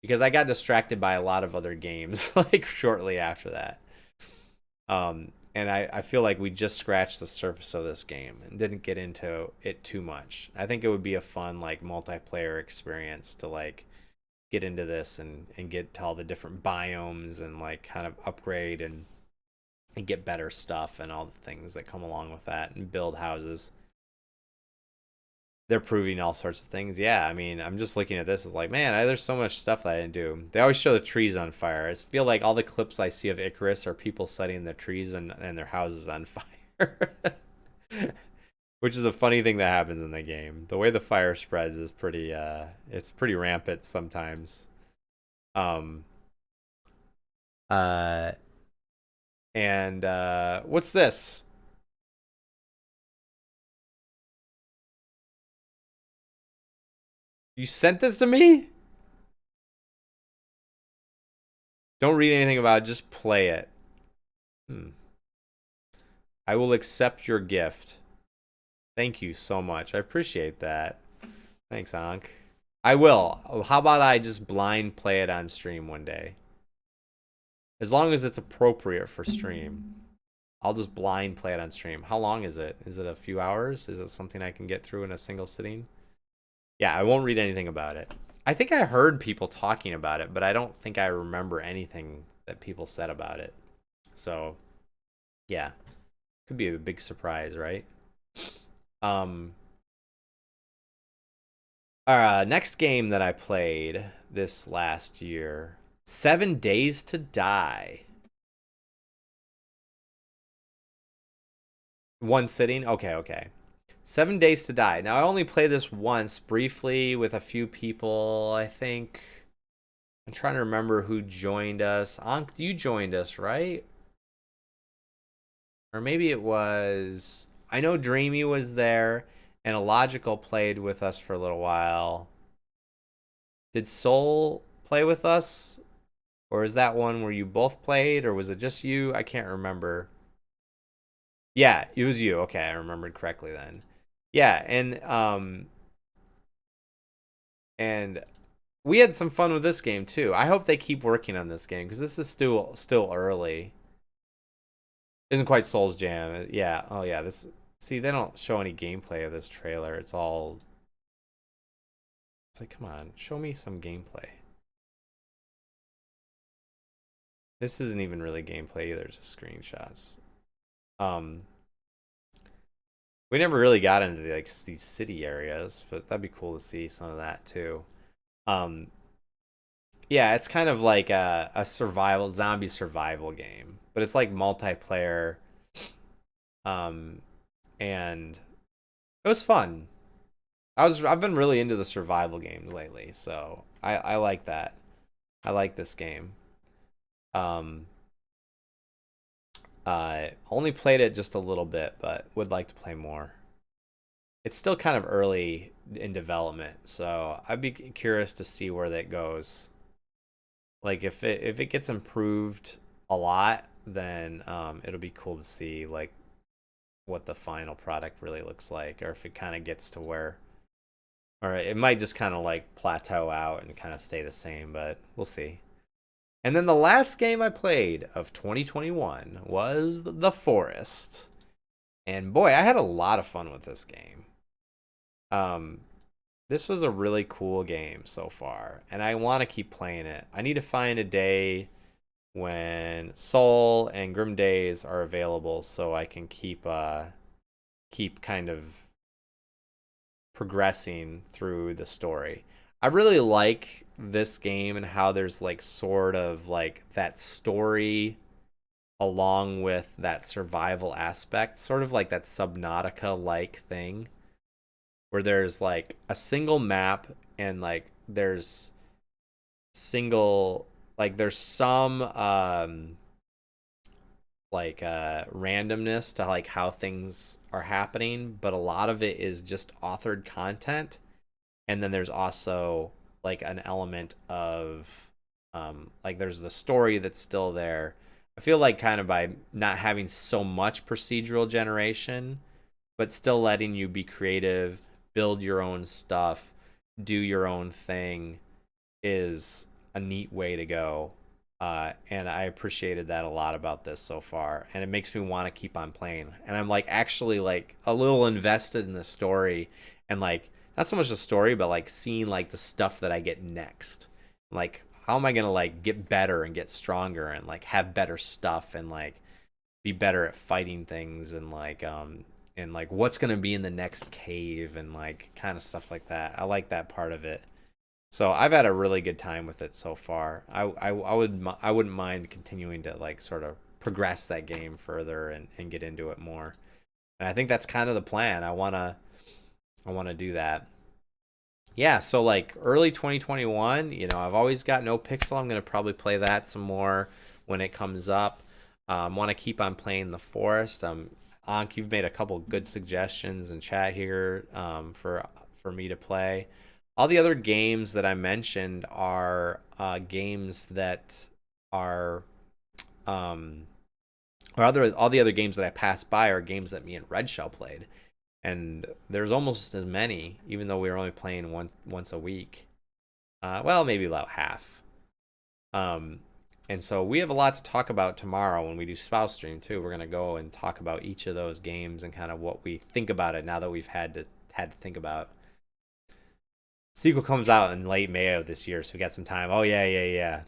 because I got distracted by a lot of other games like shortly after that. And I feel like we just scratched the surface of this game and didn't get into it too much. I think it would be a fun like multiplayer experience to like get into this and get to all the different biomes and like kind of upgrade and get better stuff and all the things that come along with that and build houses. They're proving all sorts of things. Yeah, I mean, I'm just looking at this as like, man, there's so much stuff that I didn't do. They always show the trees on fire. I feel like all the clips I see of Icarus are people setting the trees and their houses on fire. Which is a funny thing that happens in the game. The way the fire spreads is pretty it's pretty rampant sometimes. Um uh and what's this? You sent this to me? Don't read anything about it, just play it. I will accept your gift. Thank you so much. I appreciate that. Thanks, Ankh. I will. How about I just blind play it on stream one day? As long as it's appropriate for stream. I'll just blind play it on stream. How long is it? Is it a few hours? Is it something I can get through in a single sitting? Yeah, I won't read anything about it. I think I heard people talking about it, but I don't think I remember anything that people said about it. So, yeah. Could be a big surprise, right? Um Next game that I played this last year, 7 Days to Die. One sitting? Okay. 7 Days to Die. Now, I only played this once briefly with a few people, I think. I'm trying to remember who joined us. Ankh, you joined us, right? Or maybe it was... I know Dreamy was there, and Illogical played with us for a little while. Did Soul play with us? Or is that one where you both played, or was it just you? I can't remember. Yeah, it was you. Okay, I remembered correctly then. Yeah, and we had some fun with this game too. I hope they keep working on this game because this is still early. Isn't quite Soul's Jam. Yeah. Oh yeah. This. See, they don't show any gameplay of this trailer. It's all. It's like, come on, show me some gameplay. This isn't even really gameplay either. Just screenshots. Um. We never really got into these city areas, but that'd be cool to see some of that too. Um. Yeah, it's kind of like a zombie survival game, but it's like multiplayer. Um, and it was fun. I've been really into the survival games lately, so I like that. I like this game. Um, I only played it just a little bit, but would like to play more. It's still kind of early in development, so I'd be curious to see where that goes. Like if it gets improved a lot, then it'll be cool to see like what the final product really looks like, or if it kind of gets to where, or it might just kind of like plateau out and kind of stay the same, but we'll see. And then the last game I played of 2021 was The Forest. And boy, I had a lot of fun with this game. Um, this was a really cool game so far, and I want to keep playing it. I need to find a day when Soul and Grim Days are available so I can keep kind of progressing through the story. I really like this game and how there's like sort of like that story along with that survival aspect, sort of like that Subnautica like thing where there's like a single map and like there's single like there's some randomness to like how things are happening, but a lot of it is just authored content. And then there's also like an element of like there's the story that's still there. I feel like kind of by not having so much procedural generation, but still letting you be creative, build your own stuff, do your own thing is a neat way to go. And I appreciated that a lot about this so far, and it makes me want to keep on playing. And I'm like actually like a little invested in the story, and like not so much the story, but like seeing like the stuff that I get next. Like how am I gonna like get better and get stronger and like have better stuff and like be better at fighting things and like what's gonna be in the next cave and like kind of stuff like that. I like that part of it. So I've had a really good time with it so far. I wouldn't mind continuing to like sort of progress that game further and get into it more. And I think that's kind of the plan. I wanna do that. Yeah, so like early 2021, I've always got No Pixel. I'm gonna probably play that some more when it comes up. Want to keep on playing The Forest. Ankh, you've made a couple good suggestions in chat here for me to play. All the other games that I mentioned are games that are or other all the other games that I passed by are games that me and Red Shell played, and there's almost as many, even though we were only playing once a week. Well, maybe about half. Um, and so we have a lot to talk about tomorrow when we do Spouse Stream too. We're gonna go and talk about each of those games and kind of what we think about it now that we've had to think about. Sequel comes out in late May of this year, so we got some time. Oh yeah, yeah, yeah.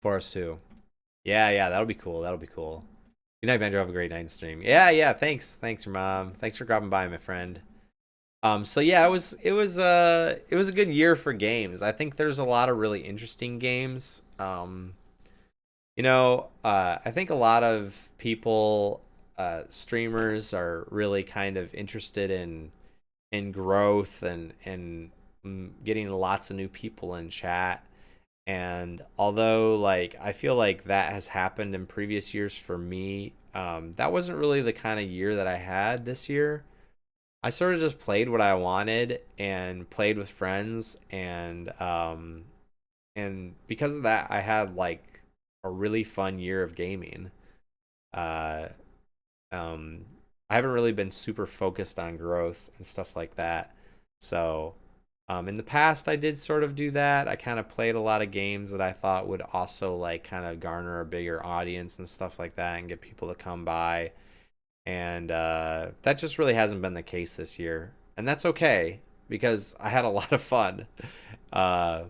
Forest 2. Yeah, yeah, that'll be cool. That'll be cool. Good night, Banjo. Have a great night and stream. Yeah, yeah. Thanks, your mom. Thanks for dropping by, my friend. So yeah, it was a good year for games. I think there's a lot of really interesting games. I think a lot of people, streamers, are really kind of interested in growth and getting lots of new people in chat. And although like I feel like that has happened in previous years for me, that wasn't really the kind of year that I had this year. I sort of just played what I wanted and played with friends, and because of that, I had like a really fun year of gaming. Uh, um, I haven't really been super focused on growth and stuff like that. So, in the past, I did sort of do that. I kind of played a lot of games that I thought would also like kind of garner a bigger audience and stuff like that and get people to come by. And that just really hasn't been the case this year. And that's okay because I had a lot of fun. Uh,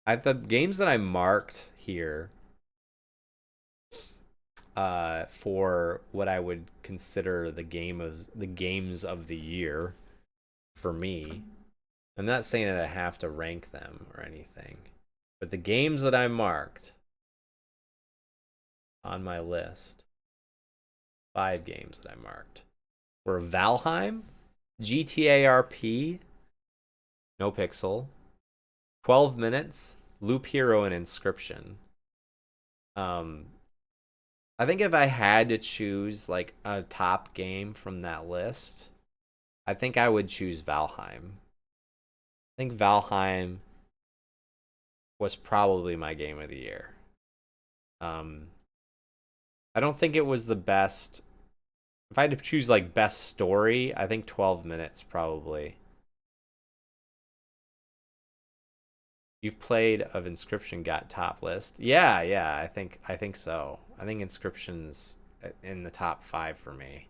the games that I marked here for what I would consider the games of the year for me. I'm not saying that I have to rank them or anything, but the games that I marked on my list, 5 games that I marked, were Valheim, GTA RP, No Pixel, 12 Minutes, Loop Hero, and Inscription. Um, I think if I had to choose like a top game from that list, I think I would choose Valheim. I think Valheim was probably my game of the year. Um, I don't think it was the best. If I had to choose like best story, I think 12 Minutes probably. You've played of Inscription got top list. Yeah, yeah, I think so. I think Inscription's in the top 5 for me.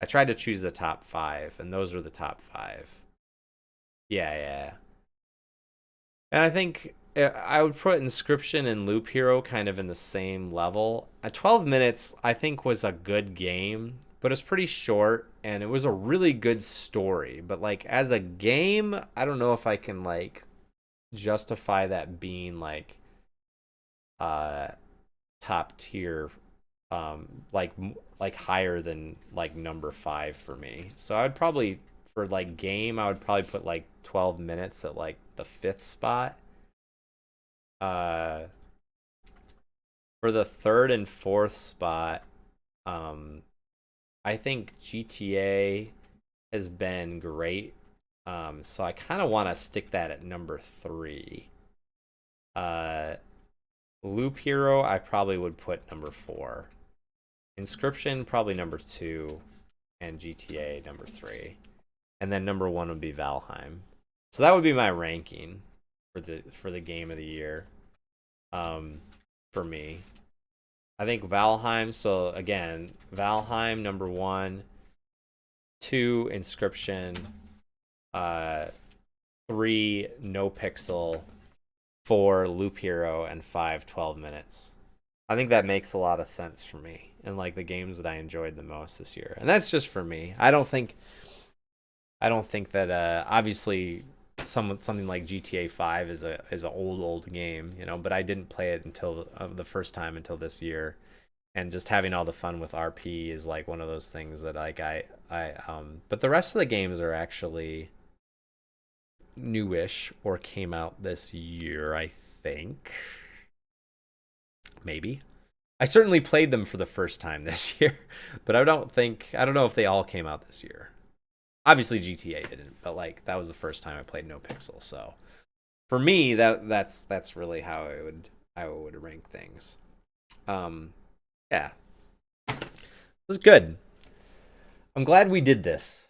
I tried to choose the top 5, and those were the top 5. Yeah, yeah. And I think I would put Inscription and Loop Hero kind of in the same level. At 12 minutes, I think was a good game, but it's pretty short and it was a really good story. But like as a game, I don't know if I can like justify that being uh top tier like higher than like number 5 for me. So I'd probably for like game, I would probably put like 12 minutes at like the 5th spot. Uh, for the 3rd and 4th spot, um, I think GTA has been great. So I kind of want to stick that at number 3. Uh, Loop Hero, I probably would put number 4. Inscription, probably number 2, and GTA number 3. And then number 1 would be Valheim. So that would be my ranking for the game of the year. For me, I think Valheim. So again, Valheim number 1, 2 Inscription, 3 No Pixel, 4 Loop Hero, and 5 12 minutes. I think that makes a lot of sense for me and like the games that I enjoyed the most this year. And that's just for me. I don't think that obviously something like GTA 5 is an old game, you know, but I didn't play it until the first time until this year. And just having all the fun with RP is like one of those things that like but the rest of the games are actually newish or came out this year, I think. Maybe. I certainly played them for the first time this year, but I don't know if they all came out this year. Obviously GTA didn't, but like that was the first time I played No Pixel. So for me, that's really how I would rank things. Yeah, it was good. I'm glad we did this.